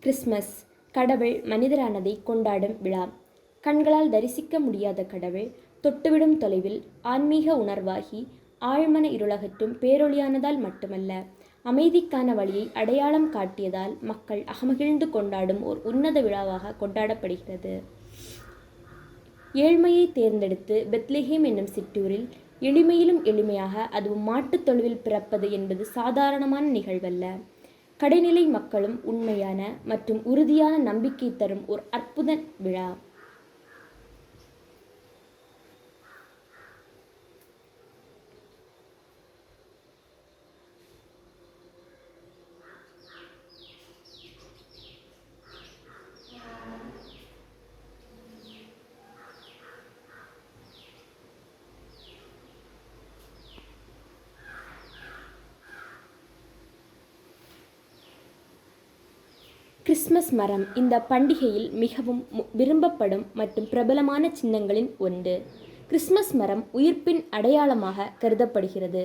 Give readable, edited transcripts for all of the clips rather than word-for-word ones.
Christmas கடவுள் மனிதரானதை கொண்டாடும் விழா. கண்களால் தரிசிக்க முடியாத கடவுள் தொட்டுவிடும் தொலைவில் ஆன்மீக உணர்வாகி ஆழ்மன இருளகற்றும் பேரொளியானதால் மட்டுமல்ல, அமைதிக்கான வழியை அடையாளம் காட்டியதால் மக்கள் அகமகிழ்ந்து கொண்டாடும் ஓர் உன்னத விழாவாக கொண்டாடப்படுகிறது. ஏழ்மையை தேர்ந்தெடுத்து பெத்லஹேம் என்னும் சிற்றூரில் எளிமையிலும் எளிமையாக, அதுவும் மாட்டுத் தொழுவில் பிறப்பது என்பது சாதாரணமான நிகழ்வல்ல. கடைநிலை மக்களும் உண்மையான மற்றும் உறுதியான நம்பிக்கை தரும் ஒரு அற்புத விழா. கிறிஸ்மஸ் மரம் இந்த பண்டிகையில் மிகவும் விரும்பப்படும் மற்றும் பிரபலமான சின்னங்களின் ஒன்று. கிறிஸ்மஸ் மரம் உயிர்ப்பின் அடையாளமாக கருதப்படுகிறது.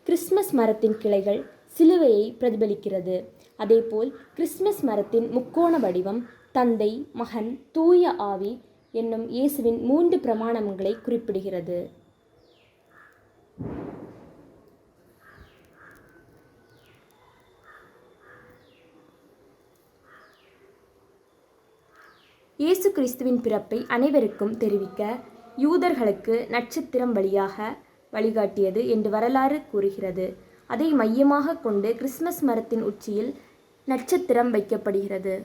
கிறிஸ்மஸ் மரத்தின் கிளைகள் சிலுவையை பிரதிபலிக்கிறது. அதேபோல் கிறிஸ்மஸ் மரத்தின் முக்கோண வடிவம் தந்தை, மகன், தூய ஆவி என்னும் இயேசுவின் 3 பிரமாணங்களை குறிப்பிடுகிறது. இயேசு கிறிஸ்துவின் பிறப்பை அனைவருக்கும் தெரிவிக்க யூதர்களுக்கு நட்சத்திரம் வழியாக வழிகாட்டியது என்று வரலாறு கூறுகிறது. அதை மையமாக கொண்டு கிறிஸ்மஸ் மரத்தின் உச்சியில் நட்சத்திரம் வைக்கப்படுகிறது.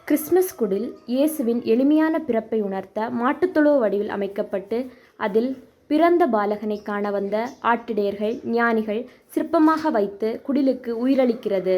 கிறிஸ்மஸ் குடில் இயேசுவின் எளிமையான பிறப்பை உணர்த்த மாட்டுத்தொழுவ வடிவில் அமைக்கப்பட்டு, அதில் பிறந்த பாலகனை காண வந்த ஆட்டிடையர்கள், ஞானிகள் சிற்பமாக வைத்து குடிலுக்கு உயிரளிக்கிறது.